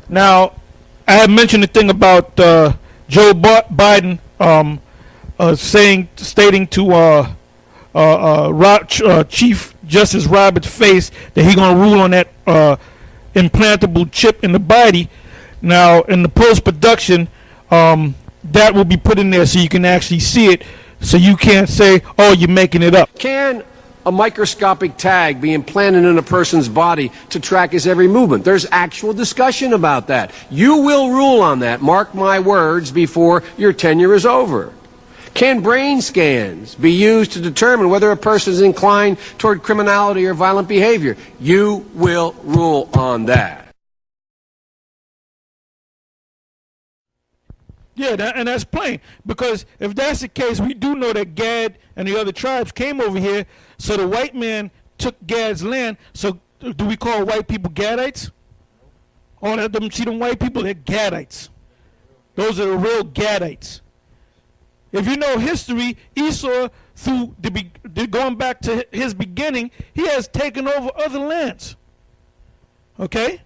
Now, I had mentioned the thing about Joe Biden stating to Chief Justice Roberts' face that he gonna rule on that implantable chip in the body. Now, in the post production, that will be put in there so you can actually see it, so you can't say, "Oh, you're making it up." Can a microscopic tag be implanted in a person's body to track his every movement? There's actual discussion about that. You will rule on that, mark my words, before your tenure is over. Can brain scans be used to determine whether a person is inclined toward criminality or violent behavior? You will rule on that. Yeah, and that's plain. Because if that's the case, we do know that Gad and the other tribes came over here, so the white man took Gad's land. So do we call white people Gadites? Oh, see them white people, they're Gadites. Those are the real Gadites. If you know history, Esau, through going back to his beginning, he has taken over other lands. Okay?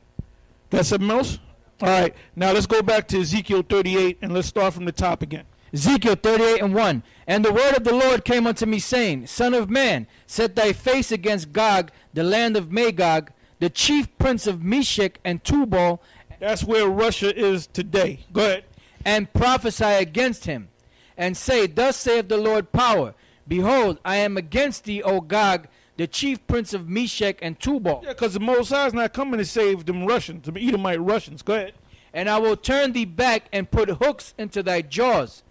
Got something else? All right, now let's go back to Ezekiel 38, and let's start from the top again. Ezekiel 38:1. And the word of the Lord came unto me, saying, Son of man, set thy face against Gog, the land of Magog, the chief prince of Meshech and Tubal. That's where Russia is today. Go ahead. And prophesy against him, and say, Thus saith the Lord power, Behold, I am against thee, O Gog, the chief prince of Meshech and Tubal. Yeah, because the Most High is not coming to save them Russians, the Edomite Russians. Go ahead. And I will turn thee back and put hooks into thy jaws.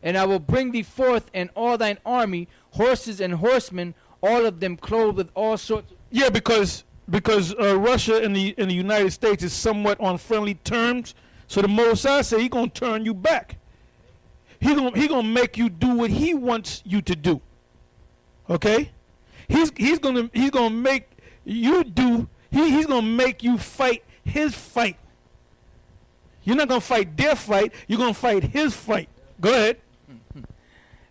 And I will bring thee forth and all thine army, horses and horsemen, all of them clothed with all sorts of... Yeah, because Russia and the United States is somewhat on friendly terms. So the Most High said he's going to turn you back. He gonna make you do what he wants you to do. Okay? He's gonna make you do. He's gonna make you fight his fight. You're not gonna fight their fight. You're gonna fight his fight. Go ahead.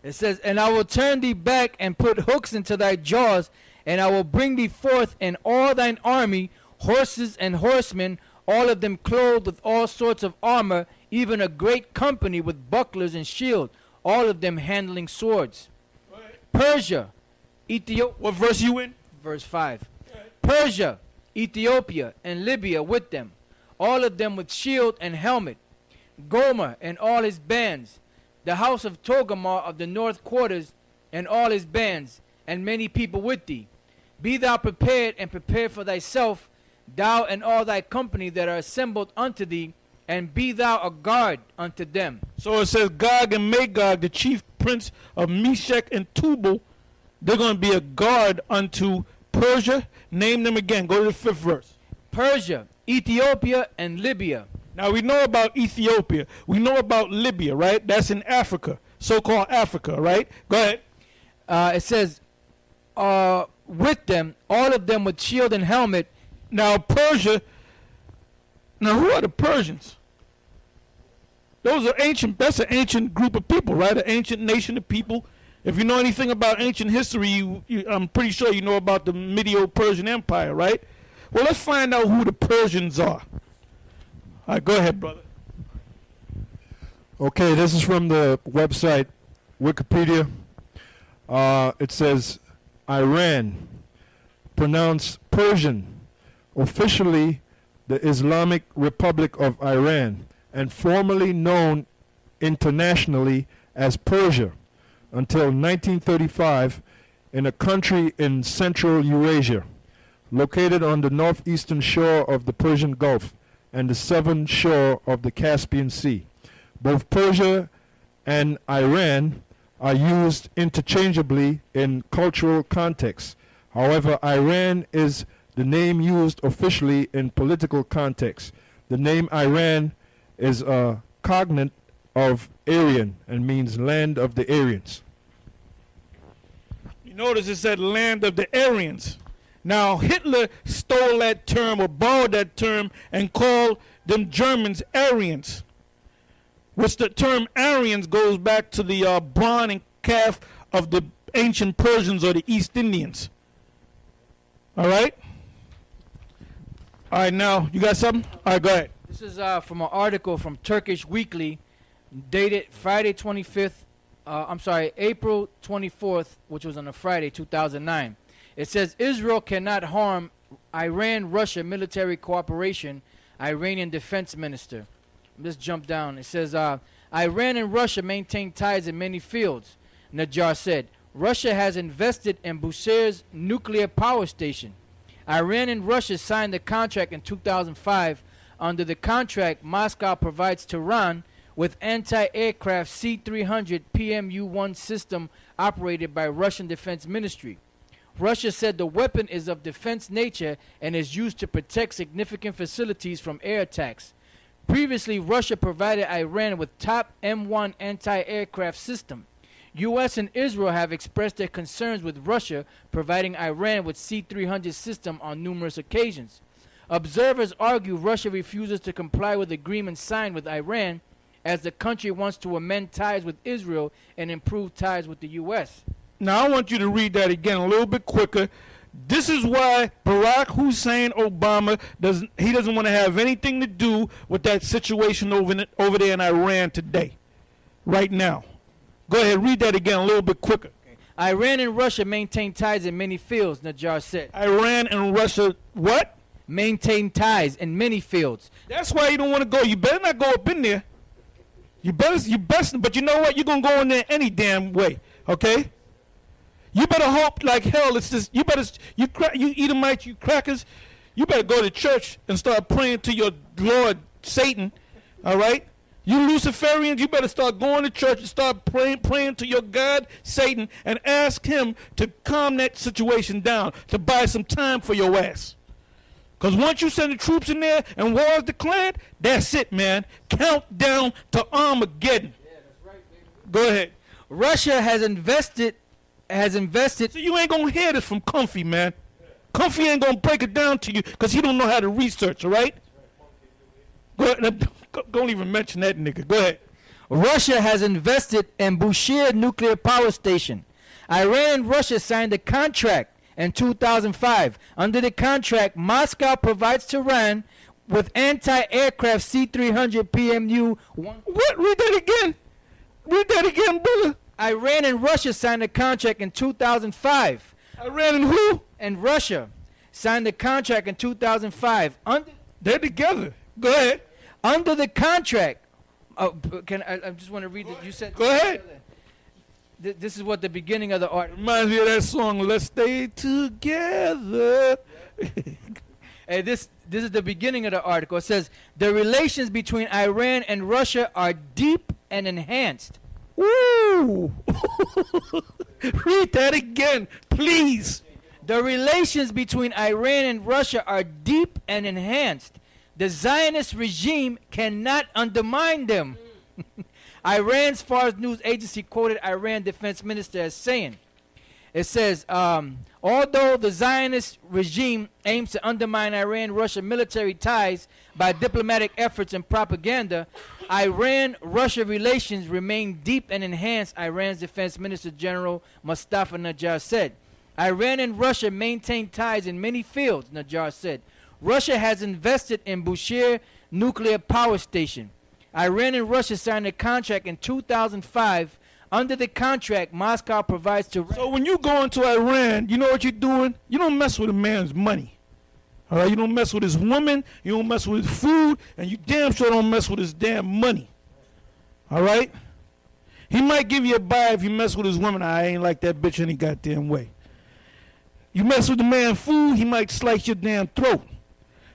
It says, And I will turn thee back and put hooks into thy jaws, and I will bring thee forth and all thine army, horses and horsemen, all of them clothed with all sorts of armor, even a great company with bucklers and shield, all of them handling swords. Persia, Ethiopia. What verse you in? Verse 5. Persia, Ethiopia, and Libya with them, all of them with shield and helmet. Gomer and all his bands, the house of Togarmah of the north quarters, and all his bands, and many people with thee. Be thou prepared, and prepare for thyself, thou and all thy company that are assembled unto thee, and be thou a guard unto them. So it says Gog and Magog, the chief prince of Meshech and Tubal, they're going to be a guard unto Persia. Name them again. Go to the 5th verse. Persia, Ethiopia, and Libya. Now we know about Ethiopia. We know about Libya, right? That's in Africa, so-called Africa, right? Go ahead. It says, with them, all of them with shield and helmet. Now Persia, now who are the Persians? Those are ancient, that's an ancient group of people, right? An ancient nation of people. If you know anything about ancient history, I'm pretty sure you know about the medieval Persian Empire, right? Well, let's find out who the Persians are. All right, go ahead, brother. Okay, this is from the website Wikipedia. It says Iran, pronounced Persian, officially the Islamic Republic of Iran, and formerly known internationally as Persia, until 1935, in a country in Central Eurasia, located on the northeastern shore of the Persian Gulf and the southern shore of the Caspian Sea. Both Persia and Iran are used interchangeably in cultural contexts. However, Iran is the name used officially in political context. The name Iran is a cognate of Aryan and means land of the Aryans. You notice it said land of the Aryans. Now Hitler stole that term or borrowed that term and called them Germans Aryans, which the term Aryans goes back to the brawn and calf of the ancient Persians or the East Indians. All right? All right, now, you got something? All right, go ahead. This is from an article from Turkish Weekly, dated Friday 25th. April 24th, which was on a Friday, 2009. It says Israel cannot harm Iran-Russia military cooperation. Iranian defense minister. Let's jump down. It says Iran and Russia maintain ties in many fields. Najjar said Russia has invested in Bushehr's nuclear power station. Iran and Russia signed a contract in 2005. Under the contract, Moscow provides Tehran with anti-aircraft C-300 PMU-1 system operated by Russian Defense Ministry. Russia said the weapon is of defense nature and is used to protect significant facilities from air attacks. Previously, Russia provided Iran with top M1 anti-aircraft system. U.S. and Israel have expressed their concerns with Russia providing Iran with C-300 system on numerous occasions. Observers argue Russia refuses to comply with agreements signed with Iran as the country wants to amend ties with Israel and improve ties with the U.S. Now I want you to read that again a little bit quicker. This is why Barack Hussein Obama doesn't want to have anything to do with that situation over there in Iran today, right now. Go ahead, read that again a little bit quicker. Iran and Russia maintain ties in many fields, Najjar said. Iran and Russia, what? Maintain ties in many fields. That's why you don't want to go. You better not go up in there. You best, but you know what? You're going to go in there any damn way, okay? You better hope like hell it's just, you Edomites, you crackers, you better go to church and start praying to your Lord Satan, all right? You Luciferians, you better start going to church and start praying to your God Satan and ask him to calm that situation down, to buy some time for your ass. Because once you send the troops in there and war is declared, that's it, man. Countdown to Armageddon. Yeah, that's right, baby. Go ahead. Russia has invested. So you ain't going to hear this from Comfy, man. Comfy ain't going to break it down to you because he don't know how to research, all right? Go ahead. Don't even mention that nigga. Go ahead. Russia has invested in Bushehr nuclear power station. Iran and Russia signed a contract in 2005. Under the contract, Moscow provides Tehran with anti-aircraft C-300 PMU-1. What? Read that again. Read that again, brother. Iran and Russia signed a contract in 2005. Iran and who? And Russia signed a contract in 2005. They're together. Go ahead. Under the contract, I just want to read it. You said. Go ahead. This is what the beginning of the article. Reminds me of that song, Let's Stay Together. Hey, this is the beginning of the article. It says, the relations between Iran and Russia are deep and enhanced. Woo! Read that again, please. The relations between Iran and Russia are deep and enhanced. The Zionist regime cannot undermine them. Iran's Fars news agency quoted Iran defense minister as saying, it says, although the Zionist regime aims to undermine Iran-Russia military ties by diplomatic efforts and propaganda, Iran-Russia relations remain deep and enhanced, Iran's defense minister General Mustafa Najjar said. Iran and Russia maintain ties in many fields, Najjar said. Russia has invested in Bushehr nuclear power station. Iran and Russia signed a contract in 2005. Under the contract, Moscow provides to... So when you go into Iran, you know what you're doing? You don't mess with a man's money. All right? You don't mess with his woman. You don't mess with his food. And you damn sure don't mess with his damn money. All right? He might give you a buy if you mess with his woman. I ain't like that bitch any goddamn way. You mess with the man's food, he might slice your damn throat.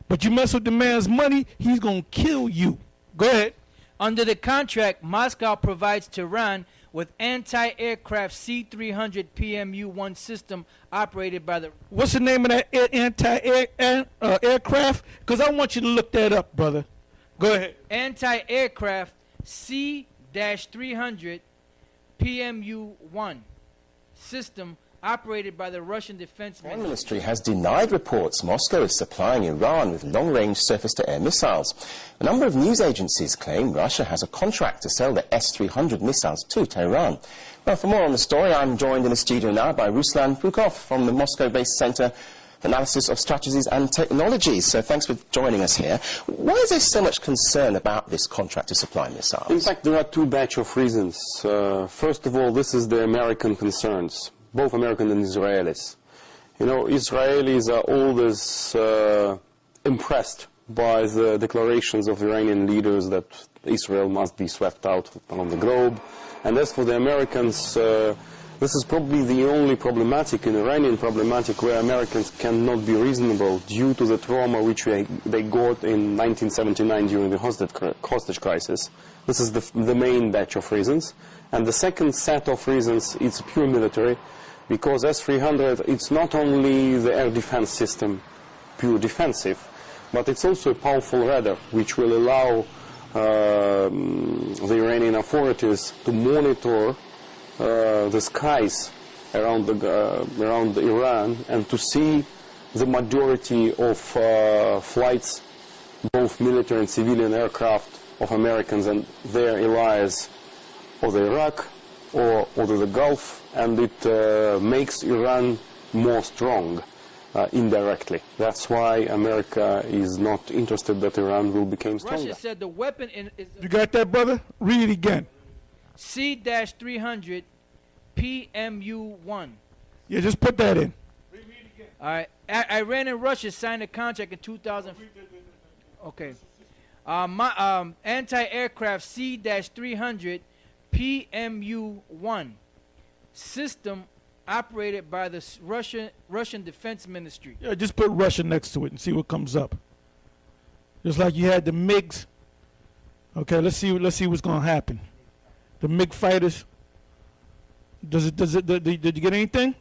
But you mess with the man's money, he's going to kill you. Go ahead. Under the contract, Moscow provides Tehran with anti-aircraft C-300 PMU-1 system operated by the... What's the name of that anti-aircraft? Because I want you to look that up, brother. Go ahead. Anti-aircraft C-300 PMU-1 system operated by the Russian Defense Foreign Ministry has denied reports Moscow is supplying Iran with long-range surface-to-air missiles. A number of news agencies claim Russia has a contract to sell the S-300 missiles to Tehran. Well, for more on the story, I'm joined in the studio now by Ruslan Pukov from the Moscow-based Center analysis of strategies and technologies. So thanks for joining us here. Why is there so much concern about this contract to supply missiles? In fact, there are two batch of reasons. First of all, this is the American concerns, both American and Israelis. You know, Israelis are always impressed by the declarations of Iranian leaders that Israel must be swept out on the globe. And as for the Americans, this is probably the only problematic, in Iranian problematic, where Americans cannot be reasonable due to the trauma which they got in 1979 during the hostage crisis. This is the main batch of reasons. And the second set of reasons, it's pure military, because S-300, it's not only the air defense system, pure defensive, but it's also a powerful radar, which will allow the Iranian authorities to monitor the skies around Iran and to see the majority of flights, both military and civilian aircraft of Americans and their allies over Iraq or over the Gulf, and it makes Iran more strong. Indirectly. That's why America is not interested that Iran will become stronger. Russia said the weapon is You got that, brother? Read it again. C-300 PMU-1. Yeah, just put that in. All right. Iran and Russia signed a contract in 2000. Okay. Anti-aircraft C-300 PMU-1 system operated by the Russian Defense Ministry. Yeah, just put Russia next to it and see what comes up. Just like you had the MiGs. Okay, let's see what's gonna happen. The MiG fighters. Did you get anything?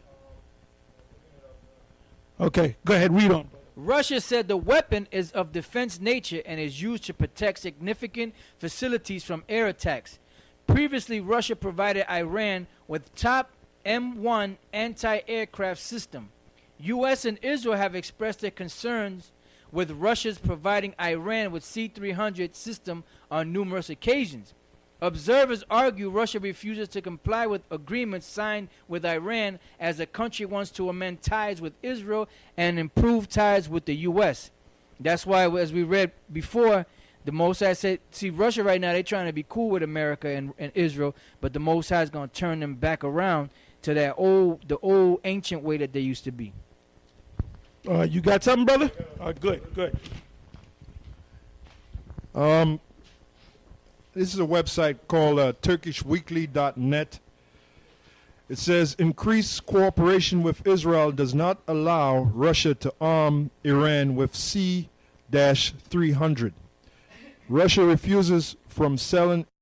Okay, go ahead, read on. Russia said the weapon is of defense nature and is used to protect significant facilities from air attacks. Previously, Russia provided Iran with top M1 anti-aircraft system. U.S. and Israel have expressed their concerns with Russia's providing Iran with C-300 system on numerous occasions. Observers argue Russia refuses to comply with agreements signed with Iran as the country wants to amend ties with Israel and improve ties with the U.S. That's why, as we read before, the Mossad said, see, Russia right now, they're trying to be cool with America and Israel, but the Mossad is going to turn them back around to the old ancient way that they used to be. You got something, brother? Good. This is a website called turkishweekly.net. It says, increased cooperation with Israel does not allow Russia to arm Iran with C-300. Russia refuses from selling